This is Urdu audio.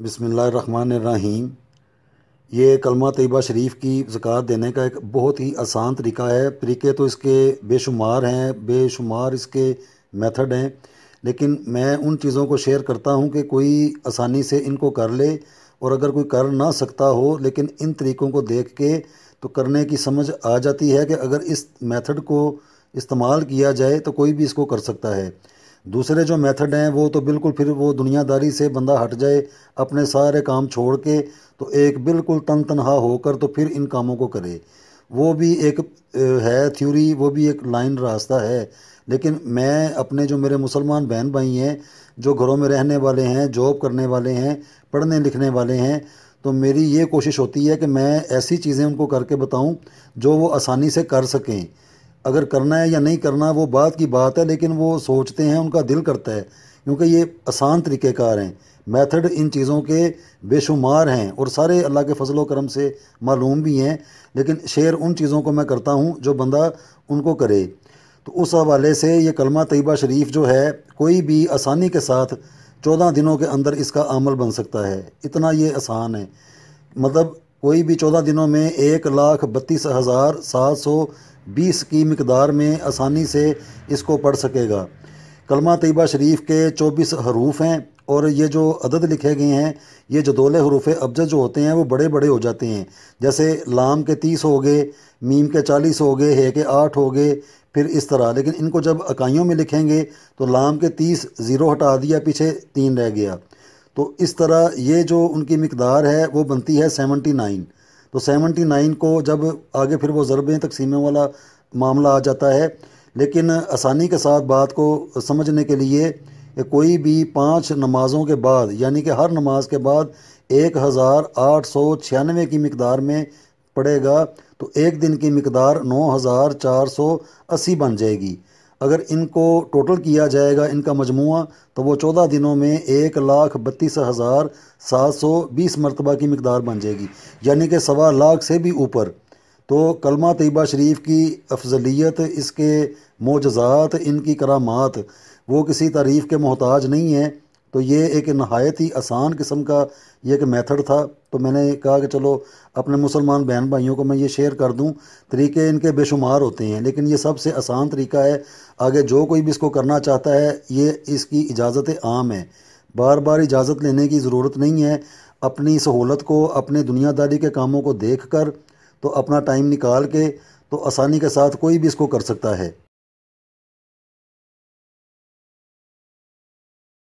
بسم اللہ الرحمن الرحیم۔ یہ کلمہ طیبہ شریف کی زکوٰۃ دینے کا ایک بہت ہی آسان طریقہ ہے۔ طریقے تو اس کے بے شمار ہیں، بے شمار اس کے میتھڈ ہیں، لیکن میں ان چیزوں کو شیئر کرتا ہوں کہ کوئی آسانی سے ان کو کر لے، اور اگر کوئی کر نہ سکتا ہو لیکن ان طریقوں کو دیکھ کے تو کرنے کی سمجھ آ جاتی ہے کہ اگر اس میتھڈ کو استعمال کیا جائے تو کوئی بھی اس کو کر سکتا ہے۔ دوسرے جو میتھڈ ہیں وہ تو بالکل پھر وہ دنیا داری سے بندہ ہٹ جائے، اپنے سارے کام چھوڑ کے تو ایک بالکل تنہا ہو کر تو پھر ان کاموں کو کرے۔ وہ بھی ایک ہے تھیوری، وہ بھی ایک لائن راستہ ہے، لیکن میں اپنے جو میرے مسلمان بہن بھائی ہیں جو گھروں میں رہنے والے ہیں، جاب کرنے والے ہیں، پڑھنے لکھنے والے ہیں، تو میری یہ کوشش ہوتی ہے کہ میں ایسی چیزیں ان کو کر کے بتاؤں جو وہ آسانی سے کر سکیں۔ اگر کرنا ہے یا نہیں کرنا وہ بات کی بات ہے، لیکن وہ سوچتے ہیں، ان کا دل کرتا ہے، کیونکہ یہ آسان طریقہ کار ہیں۔ میتھڈ ان چیزوں کے بے شمار ہیں اور سارے اللہ کے فضل و کرم سے معلوم بھی ہیں، لیکن شیئر ان چیزوں کو میں کرتا ہوں جو بندہ ان کو کرے۔ تو اس حوالے سے یہ کلمہ طیبہ شریف جو ہے کوئی بھی آسانی کے ساتھ 14 دنوں کے اندر اس کا عمل بن سکتا ہے، اتنا یہ آسان ہے۔ مطلب کوئی بھی 14 دنوں میں 1,32,720 کی مقدار میں آسانی سے اس کو پڑھ سکے گا۔ کلمہ طیبہ شریف کے 24 حروف ہیں، اور یہ جو عدد لکھے گئے ہیں یہ جدول حروف ابجد جو ہوتے ہیں وہ بڑے بڑے ہو جاتے ہیں، جیسے لام کے 30 ہو گئے، میم کے 40 ہو گئے، ہے کے 8 ہو گئے، پھر اس طرح۔ لیکن ان کو جب اکائیوں میں لکھیں گے تو لام کے 30 زیرو ہٹا دیا، پیچھے 3 رہ گیا، تو اس طرح یہ جو ان کی مقدار ہے وہ بنتی ہے 79۔ تو 79 کو جب آگے پھر وہ ضربیں تقسیمیں والا معاملہ آ جاتا ہے، لیکن آسانی کے ساتھ بات کو سمجھنے کے لیے کہ کوئی بھی 5 نمازوں کے بعد، یعنی کہ ہر نماز کے بعد 1,896 کی مقدار میں پڑے گا تو ایک دن کی مقدار 9,480 بن جائے گی۔ اگر ان کو ٹوٹل کیا جائے گا ان کا مجموعہ تو وہ 14 دنوں میں 1,32,720 مرتبہ کی مقدار بن جائے گی، یعنی کہ 1.25 لاکھ سے بھی اوپر۔ تو کلمہ طیبہ شریف کی افضلیت، اس کے معجزات، ان کی کرامات وہ کسی تعریف کے محتاج نہیں ہیں۔ تو یہ ایک نہایت ہی آسان قسم کا یہ ایک میتھڈ تھا، تو میں نے کہا کہ چلو اپنے مسلمان بہن بھائیوں کو میں یہ شیئر کر دوں۔ طریقے ان کے بے شمار ہوتے ہیں، لیکن یہ سب سے آسان طریقہ ہے۔ آگے جو کوئی بھی اس کو کرنا چاہتا ہے، یہ اس کی اجازت عام ہے، بار بار اجازت لینے کی ضرورت نہیں ہے۔ اپنی سہولت کو، اپنے دنیا داری کے کاموں کو دیکھ کر تو اپنا ٹائم نکال کے تو آسانی کے ساتھ کوئی بھی اس کو کر سکتا ہے۔